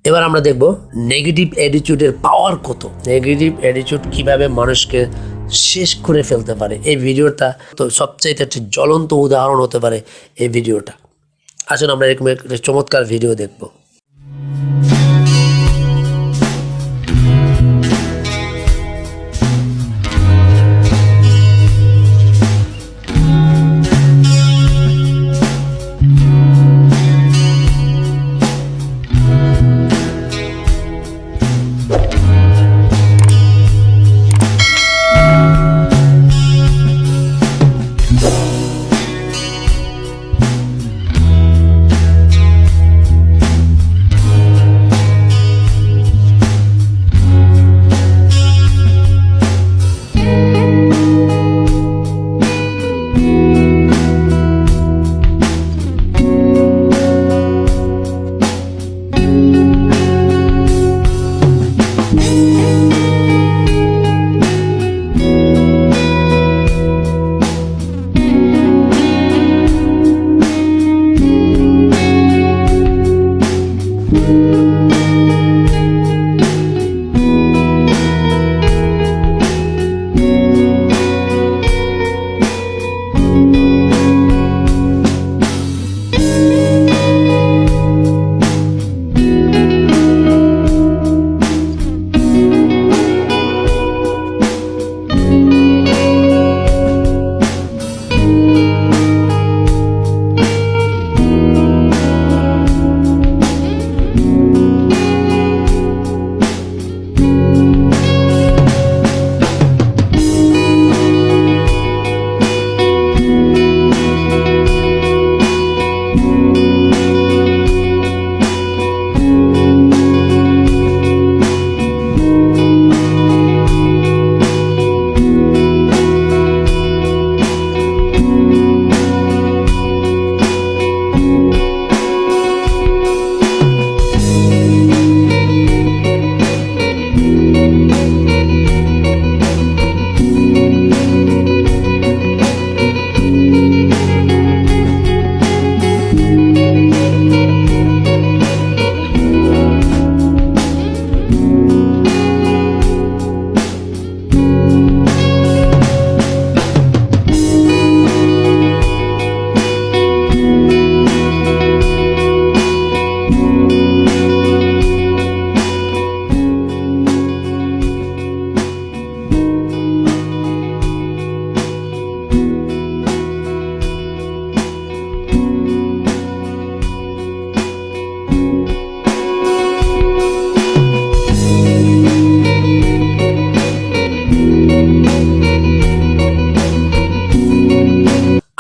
এবার আমরা দেখব নেগেটিভ অ্যাটিটিউডের পাওয়ার কত, নেগেটিভ অ্যাটিটিউড কিভাবে মানুষকে শেষ করে ফেলতে পারে। এই ভিডিওটা তো সবচাইতে একটা জ্বলন্ত উদাহরণ হতে পারে এই ভিডিওটা। আসুন আমরা এরকম একটা চমৎকার ভিডিও দেখব।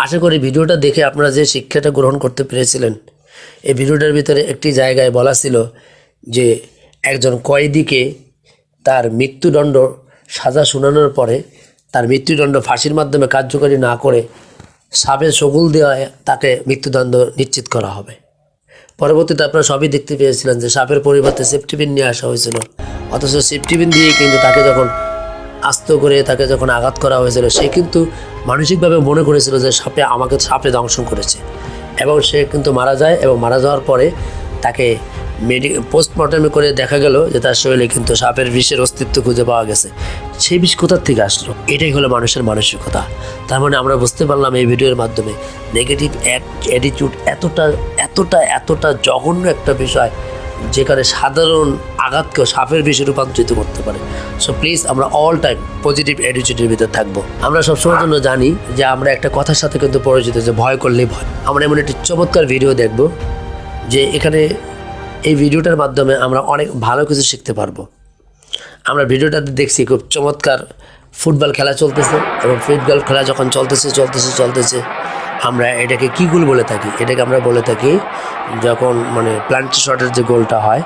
আশা করি ভিডিওটা দেখে আপনারা যে শিক্ষাটা গ্রহণ করতে পেরেছিলেন। এই ভিডিওটার ভিতরে একটি জায়গায় বলা ছিল যে একজন কয়েদিকে তার মৃত্যুদণ্ড সাজা শোনানোর পরে তার মৃত্যুদণ্ড ফাঁসির মাধ্যমে কার্যকরী না করে সাপের সগুল দেওয়ায় তাকে মৃত্যুদণ্ড নিশ্চিত করা হবে। পরবর্তীতে আপনারা সবই দেখতে পেয়েছিলেন যে সাপের পরিবর্তে সেফটি পিন নিয়ে আসা হয়েছিল, অথচ সেফটি পিন দিয়ে কিন্তু তাকে যখন আস্ত করে তাকে যখন আঘাত করা হয়েছিল সে কিন্তু মানসিকভাবে মনে করেছিল যে সাপে দংশন করেছে এবং সে কিন্তু মারা যায়। এবং মারা যাওয়ার পরে তাকে পোস্টমর্টমে করে দেখা গেল যে তার শরীরে কিন্তু সাপের বিষের অস্তিত্ব খুঁজে পাওয়া গেছে। সেই বিষ কোথার থেকে আসলো? এটাই হলো মানুষের মানসিকতা। তার মানে আমরা বুঝতে পারলাম এই ভিডিওর মাধ্যমে নেগেটিভ অ্যাটিটিউড এতটা জঘন্য একটা বিষয় যেখানে সাধারণ আঘাতকেও সাপের বিষে রূপান্তরিত করতে পারে। সো প্লিজ আমরা অল টাইম পজিটিভ অ্যাটিটিউডের ভিতরে থাকবো। আমরা সবসময়ের জন্য জানি যে আমরা একটা কথার সাথে কিন্তু পরিচিত যে ভয় করলেই ভয়। আমরা এমন একটি চমৎকার ভিডিও দেখব যে এখানে এই ভিডিওটার মাধ্যমে আমরা অনেক ভালো কিছু শিখতে পারবো। আমরা ভিডিওটাতে দেখছি খুব চমৎকার ফুটবল খেলা চলতেছে এবং ফুটবল খেলা যখন চলতেছে আমরা এটাকে কী গোল বলে থাকি? এটাকে আমরা বলে থাকি যখন মানে প্লান্টি শটের যে গোলটা হয়,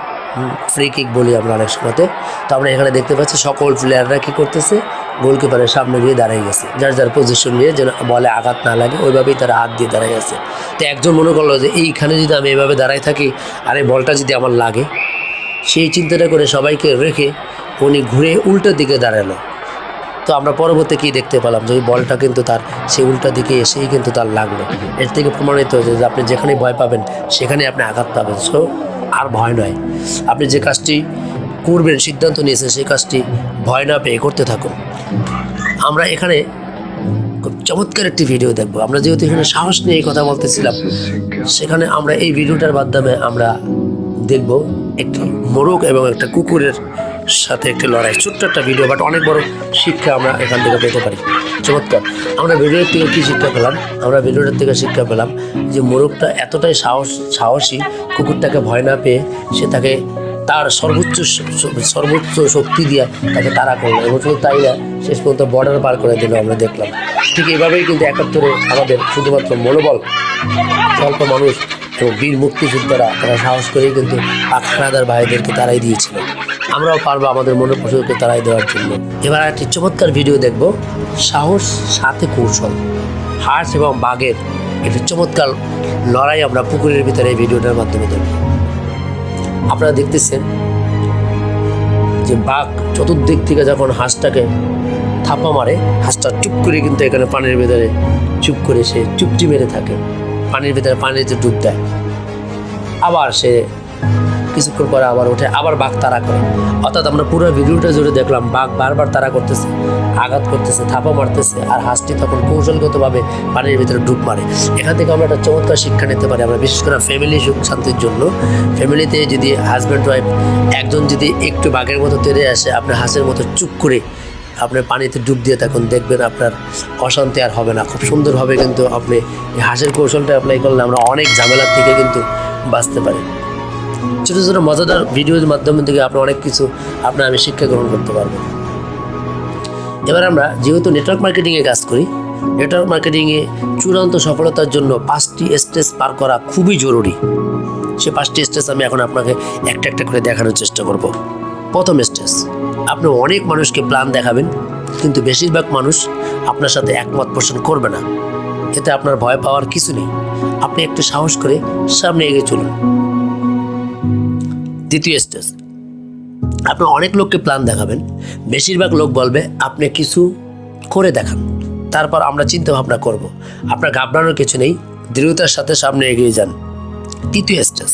ফ্রি কিক বলি আমরা অনেক সময়তে। তো আমরা এখানে দেখতে পাচ্ছি সকল প্লেয়াররা কী করতেছে, গোলকিপারের সামনে গিয়ে দাঁড়িয়ে গেছে, যার পজিশন নিয়ে যেন বলে আঘাত না লাগে ওইভাবেই তারা হাত দিয়ে দাঁড়িয়ে গেছে। তো একজন মনে করলো যে এইখানে যদি আমি এইভাবে দাঁড়াই থাকি আর এই বলটা যদি আমার লাগে সেই চিন্তাটা করে সবাইকে রেখে উনি ঘুরে উল্টো দিকে দাঁড়ালো। তো আমরা পরবর্তী কী দেখতে পেলাম যে ওই বলটা কিন্তু তার সেই উল্টা দিকে এসেই কিন্তু তার লাগলো। এর থেকে প্রমাণিত হয়েছে যে আপনি যেখানে ভয় পাবেন সেখানে আপনি আঘাত পাবেন। সো আর ভয় নয়, আপনি যে কাজটি করবেন সিদ্ধান্ত নিয়েছেন সেই কাজটি ভয় না পেয়ে করতে থাকুন। আমরা এখানে খুব চমৎকার একটি ভিডিও দেখব। আমরা যেহেতু এখানে সাহস নিয়ে এই কথা বলতেছিলাম, সেখানে আমরা এই ভিডিওটার মাধ্যমে আমরা দেখব একটি মোরগ এবং একটা কুকুরের সাথে একটি লড়াই। ছোট্ট একটা ভিডিও, বাট অনেক বড় শিক্ষা আমরা এখান থেকে পেতে পারি। চমৎকার। আমরা ভিডিওর থেকে কী শিক্ষা পেলাম? আমরা ভিডিওটার থেকে শিক্ষা পেলাম যে মোরগটা এতটাই সাহসী, কুকুরটাকে ভয় না পেয়ে সে তাকে তার সর্বোচ্চ শক্তি দিয়ে তাকে তাড়া করলো, এবং শুধু তাই না, শেষ পর্যন্ত বর্ডার পার করে দিল। আমরা দেখলাম ঠিক এভাবেই কিন্তু ৭১ আমাদের শুধুমাত্র মনোবল স্বল্প মানুষ এবং বীর মুক্তিযোদ্ধারা তারা সাহস করেই কিন্তু পাক হানাদার ভাইদেরকে তাড়াই দিয়েছিল। আমরাও পারবো আমাদের মনের পশুকে তাড়াই দেওয়ার জন্য। এবার একটি চমৎকার ভিডিও দেখব, সাহস সাথে কৌশল, হাঁস এবং বাঘের একটি চমৎকার লড়াই আমরা পুকুরের ভিতরে এই ভিডিওটার মাধ্যমে দেখব। আপনারা দেখতেছেন যে বাঘ চতুর্দিক থেকে যখন হাঁসটাকে থাপা মারে, হাঁসটা চুপ করে কিন্তু এখানে পানির ভিতরে চুপ করে সে চুপটি মেরে থাকে, পানির ভিতরে পানিতে ডুব দেয়। আবার সে কিছুক্ষণ পরে আবার ওঠে, আবার বাঘ তাড়া করে। অর্থাৎ আমরা পুরো ভিডিওটা জুড়ে দেখলাম বাঘ বারবার তাড়া করতেছে, আঘাত করতেছে, থাপা মারতেছে, আর হাঁসটি তখন কৌশলগতভাবে পানির ভিতরে ডুব মারে। এখান থেকে আমরা একটা চমৎকার শিক্ষা নিতে পারি। আমরা বিশেষ করে ফ্যামিলি সুখ শান্তির জন্য, ফ্যামিলিতে যদি হাজব্যান্ড ওয়াইফ একজন যদি একটু বাঘের মতো তেড়ে আসে, আপনি হাঁসের মতো চুপ করে আপনি পানিতে ডুব দিয়ে তখন দেখবেন আপনার অশান্তি আর হবে না। খুব সুন্দরভাবে কিন্তু আপনি এই হাঁসের কৌশলটা অ্যাপ্লাই করলে আমরা অনেক ঝামেলার থেকে কিন্তু বাঁচতে পারি। ছোটো ছোটো মজাদার ভিডিওর মাধ্যমে থেকে আপনি অনেক কিছু আমি শিক্ষা গ্রহণ করতে পারবো। এবার আমরা যেহেতু নেটওয়ার্ক মার্কেটিংয়ে কাজ করি, নেটওয়ার্ক মার্কেটিংয়ে চূড়ান্ত সফলতার জন্য 5টি স্টেজ পার করা খুবই জরুরি। সে 5টি স্টেজ আমি এখন আপনাকে একটা একটা করে দেখানোর চেষ্টা করব। প্রথম স্টেজ, আপনি অনেক মানুষকে প্ল্যান দেখাবেন, কিন্তু বেশিরভাগ মানুষ আপনার সাথে একমত পোষণ করবে না। এতে আপনার ভয় পাওয়ার কিছু নেই, আপনি একটু সাহস করে সামনে এগিয়ে চলুন। দ্বিতীয় স্টেজ, আপনি অনেক লোককে প্ল্যান দেখাবেন, বেশিরভাগ লোক বলবে আপনি কিছু করে দেখান, তারপর আমরা চিন্তা ভাবনা করব। আপনার ঘাবড়ানোর কিছু নেই, দৃঢ়তার সাথে সামনে এগিয়ে যান। তৃতীয় স্টেজ,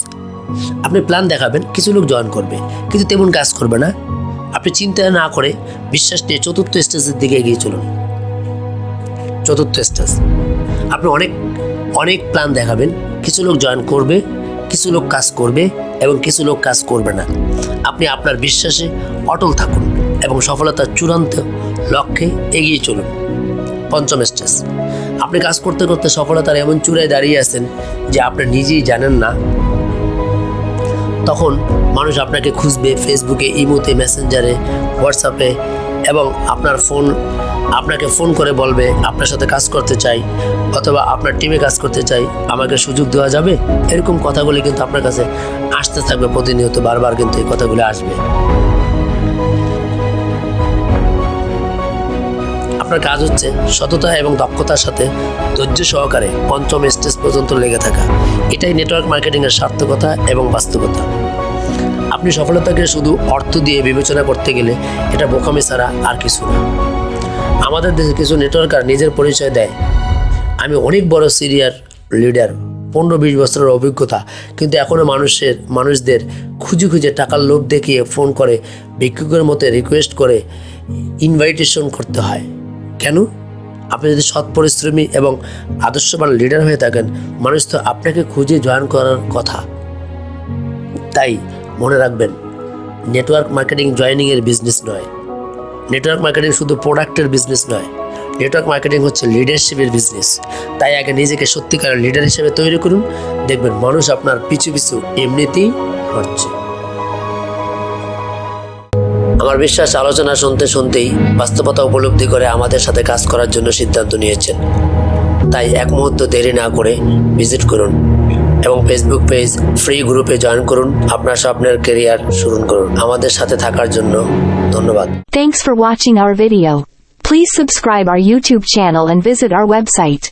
আপনি প্ল্যান দেখাবেন, কিছু লোক জয়েন করবে কিন্তু তেমন কাজ করবে না, আপনি চিন্তা না করে বিশ্বাস নিয়ে চতুর্থ স্টেজের দিকে এগিয়ে চলুন। চতুর্থ স্টেজ, আপনি অনেক প্ল্যান দেখাবেন, কিছু লোক জয়েন করবে, কিছু লোক কাজ করবে এবং কিছু লোক কাজ করবে না। আপনি আপনার বিশ্বাসে অটল থাকুন এবং সফলতার চূড়ান্ত লক্ষ্যে এগিয়ে চলুন। পঞ্চম স্টেজ, আপনি কাজ করতে করতে সফলতার এমন চূড়ায় দাঁড়িয়ে আছেন যে আপনি নিজেই জানেন না, তখন মানুষ আপনাকে খুঁজবে ফেসবুকে, ইমোতে, মেসেঞ্জারে, হোয়াটসঅ্যাপে, এবং আপনাকে ফোন করে বলবে আপনার সাথে কাজ করতে চাই, অথবা আপনার টিমে কাজ করতে চাই, আমাকে সুযোগ দেওয়া যাবে। এরকম কথাগুলি কিন্তু আপনার কাছে আসতে থাকবে প্রতিনিয়ত, বারবার কিন্তু এই কথাগুলি আসবে। আপনার কাজ হচ্ছে সততা এবং দক্ষতার সাথে ধৈর্য সহকারে পঞ্চম স্টেজ পর্যন্ত লেগে থাকা। এটাই নেটওয়ার্ক মার্কেটিংয়ের সার্থকতা এবং বাস্তবতা। আপনি সফলতাকে শুধু অর্থ দিয়ে বিবেচনা করতে গেলে এটা বোকামি ছাড়া আর কিছু না। আমাদের দেশে কিছু নেটওয়ার্কার নিজের পরিচয় দেয়, আমি অনেক বড় সিনিয়র লিডার, 15-20 বছরের অভিজ্ঞতা, কিন্তু এখনও মানুষদের খুঁজে টাকার লোভ দেখিয়ে ফোন করে ভিক্ষুকের মতো রিকোয়েস্ট করে ইনভাইটেশন করতে হয়। কেন? আপনি যদি সৎ পরিশ্রমী এবং আদর্শবান লিডার হয়ে থাকেন, মানুষ তো আপনাকে খুঁজে জয়েন করার কথা। তাই মনে রাখবেন, নেটওয়ার্ক মার্কেটিং জয়েনিংয়ের বিজনেস নয়, নেটওয়ার্ক মার্কেটিং শুধু প্রোডাক্টের বিজনেস নয়, নেটওয়ার্ক মার্কেটিং হচ্ছে লিডারশিপের বিজনেস। তাই আগে নিজেকে সত্যিকারের লিডার হিসেবে তৈরি করুন, দেখবেন মানুষ আপনার পিছু এমনিতেই হচ্ছে। আমার বিশ্বাস আলোচনা শুনতেই বাস্তবতা উপলব্ধি করে আমাদের সাথে কাজ করার জন্য সিদ্ধান্ত নিয়েছেন। তাই এক মুহূর্ত দেরি না করে ভিজিট করুন এবং ফেসবুক পেজ ফ্রি গ্রুপে জয়েন করুন। আপনার স্বপ্নের ক্যারিয়ার শুরু করুন। আমাদের সাথে থাকার জন্য ধন্যবাদ। Thanks for watching our video. Please subscribe our YouTube channel and visit our website.